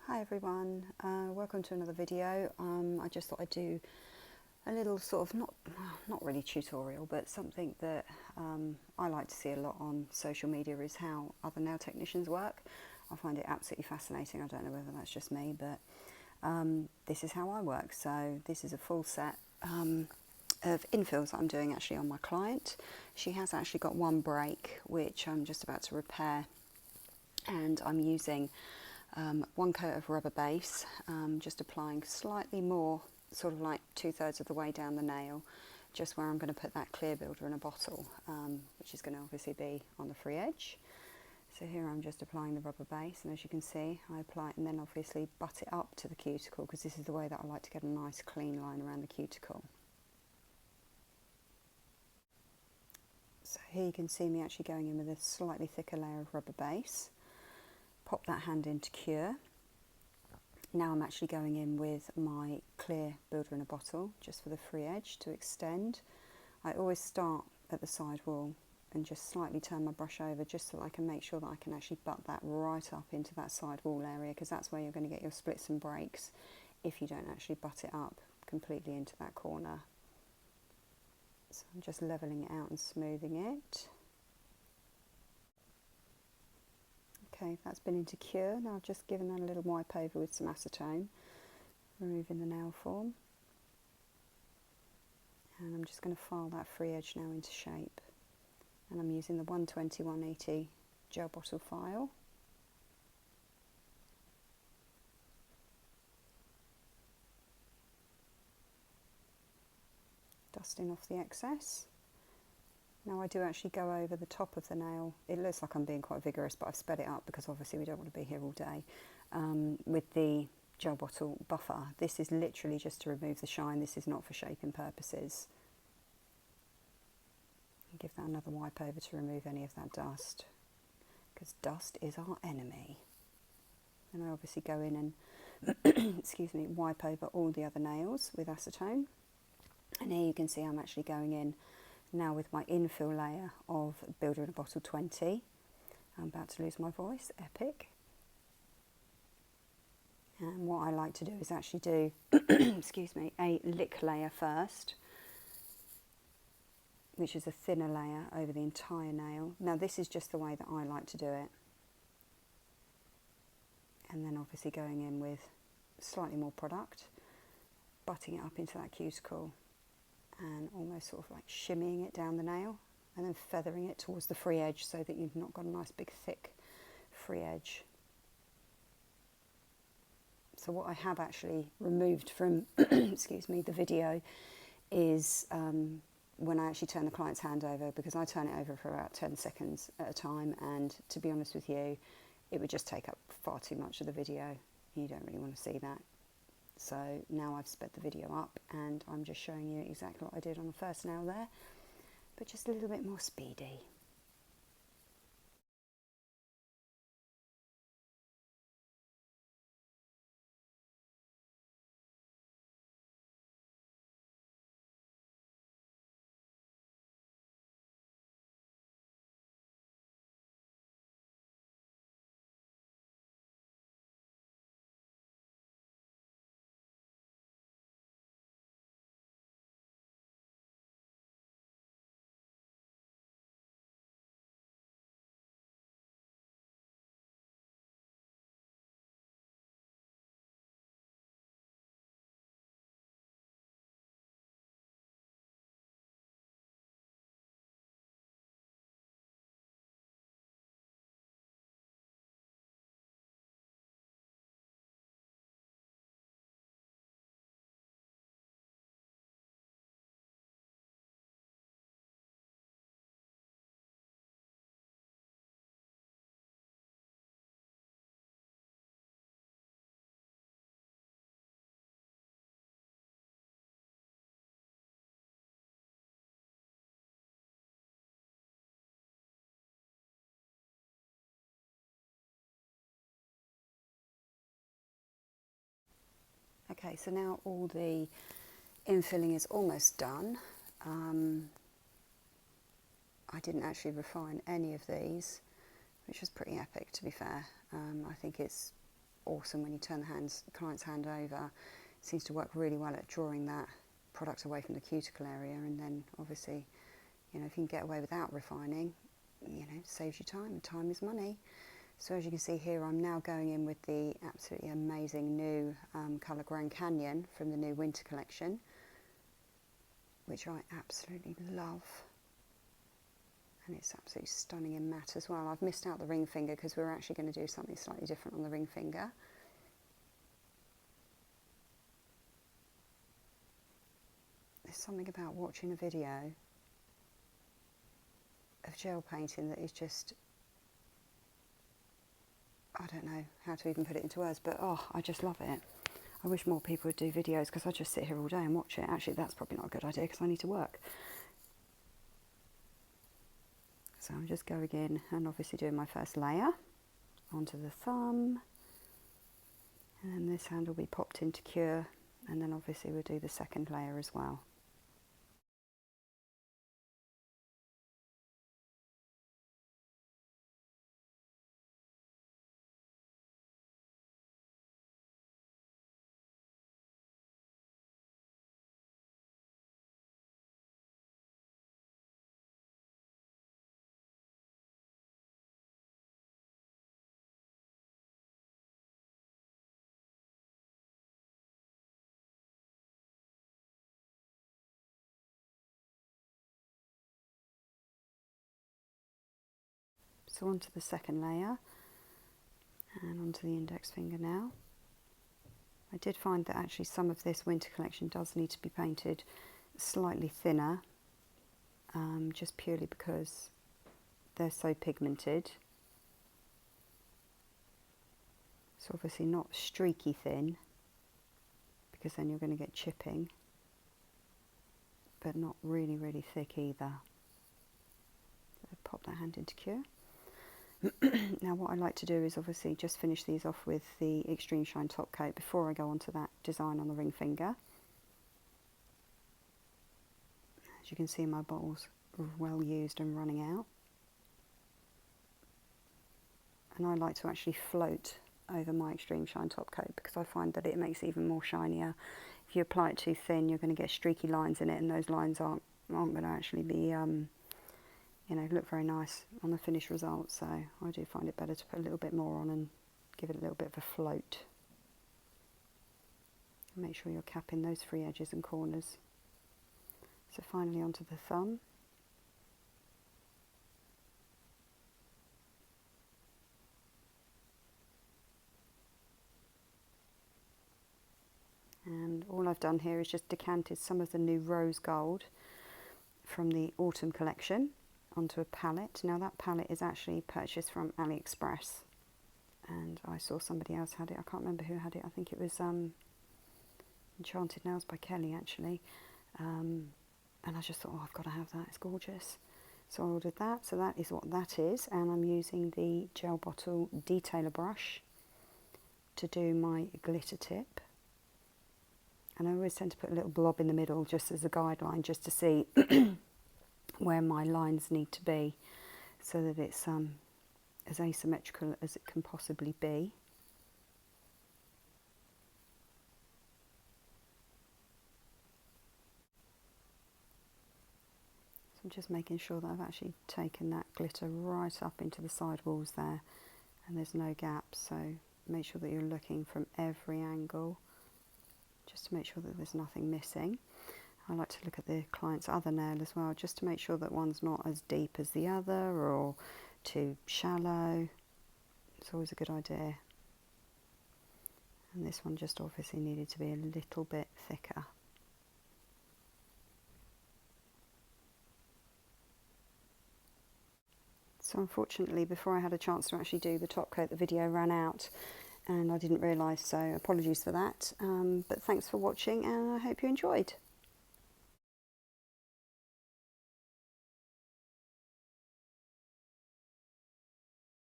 Hi everyone, welcome to another video. I just thought I'd do a little sort of, not really tutorial, but something that I like to see a lot on social media is how other nail technicians work. I find it absolutely fascinating. I don't know whether that's just me, but this is how I work. So this is a full set of infills that I'm doing actually on my client. She has actually got one break, which I'm just about to repair, and I'm using one coat of rubber base, just applying slightly more, sort of like 2/3 of the way down the nail, just where I'm going to put that clear builder in a bottle, which is going to obviously be on the free edge. So here I'm just applying the rubber base, and as you can see I apply it and then obviously butt it up to the cuticle, because this is the way that I like to get a nice clean line around the cuticle. So here you can see me actually going in with a slightly thicker layer of rubber base. Pop that hand into cure. Now I'm actually going in with my clear builder in a bottle, just for the free edge to extend. I always start at the side wall and just slightly turn my brush over, just so that I can make sure that I can actually butt that right up into that side wall area, because that's where you're going to get your splits and breaks if you don't actually butt it up completely into that corner. So I'm just levelling it out and smoothing it. Okay, that's been into cure. Now I've just given that a little wipe over with some acetone, removing the nail form. And I'm just going to file that free edge now into shape. And I'm using the 120-180 gel bottle file. Dusting off the excess. Now I do actually go over the top of the nail. It looks like I'm being quite vigorous, but I've sped it up because obviously we don't want to be here all day. With the gel bottle buffer, this is literally just to remove the shine. This is not for shaping purposes. And give that another wipe over to remove any of that dust, because dust is our enemy. And I obviously go in and excuse me, wipe over all the other nails with acetone. And here you can see I'm actually going in now with my infill layer of Builder in a Bottle 20. I'm about to lose my voice, epic. And what I like to do is actually do, excuse me, a lick layer first, which is a thinner layer over the entire nail. Now this is just the way that I like to do it. And then obviously going in with slightly more product, butting it up into that cuticle, and almost sort of like shimmying it down the nail, and then feathering it towards the free edge so that you've not got a nice big thick free edge. So what I have actually removed from excuse me, the video is when I actually turn the client's hand over, because I turn it over for about 10 seconds at a time, and to be honest with you, it would just take up far too much of the video. You don't really want to see that. So now I've sped the video up and I'm just showing you exactly what I did on the first nail there, but just a little bit more speedy. Okay, so now all the infilling is almost done. I didn't actually refine any of these, which was pretty epic, to be fair. I think it's awesome when you turn the client's hand over. It seems to work really well at drawing that product away from the cuticle area, and then obviously, you know, if you can get away without refining, you know, it saves you time, and time is money. So as you can see here, I'm now going in with the absolutely amazing new colour Grand Canyon from the new winter collection, which I absolutely love. And it's absolutely stunning in matte as well. I've missed out the ring finger because we're actually going to do something slightly different on the ring finger. There's something about watching a video of gel painting that is just, I don't know how to even put it into words, but oh, I just love it. I wish more people would do videos, because I just sit here all day and watch it. Actually, that's probably not a good idea because I need to work. So I'm just going in and obviously doing my first layer onto the thumb, and then this hand will be popped into cure, and then obviously we'll do the second layer as well. So onto the second layer, and onto the index finger now. I did find that actually some of this winter collection does need to be painted slightly thinner, just purely because they're so pigmented. So obviously not streaky thin, because then you're going to get chipping, but not really, really thick either. So pop that hand into cure. Now what I like to do is obviously just finish these off with the Extreme Shine top coat before I go on to that design on the ring finger. As you can see, my bottle's well used and running out. And I like to actually float over my Extreme Shine top coat, because I find that it makes it even more shinier. If you apply it too thin, you're going to get streaky lines in it, and those lines aren't going to actually be you know, look very nice on the finished result. So I do find it better to put a little bit more on and give it a little bit of a float. Make sure you're capping those free edges and corners. So finally onto the thumb. And all I've done here is just decanted some of the new rose gold from the autumn collection onto a palette. Now that palette is actually purchased from AliExpress, and I saw somebody else had it. I can't remember who had it. I think it was Enchanted Nails by Kelly actually, and I just thought, oh, I've got to have that, it's gorgeous. So I ordered that. So that is what that is, and I'm using the gel bottle detailer brush to do my glitter tip. And I always tend to put a little blob in the middle just as a guideline, just to see where my lines need to be, so that it's as asymmetrical as it can possibly be. So I'm just making sure that I've actually taken that glitter right up into the side walls there, and there's no gaps. So make sure that you're looking from every angle, just to make sure that there's nothing missing. I like to look at the client's other nail as well, just to make sure that one's not as deep as the other or too shallow. It's always a good idea. And this one just obviously needed to be a little bit thicker. So unfortunately, before I had a chance to actually do the top coat, the video ran out, and I didn't realise, so apologies for that. But thanks for watching, and I hope you enjoyed.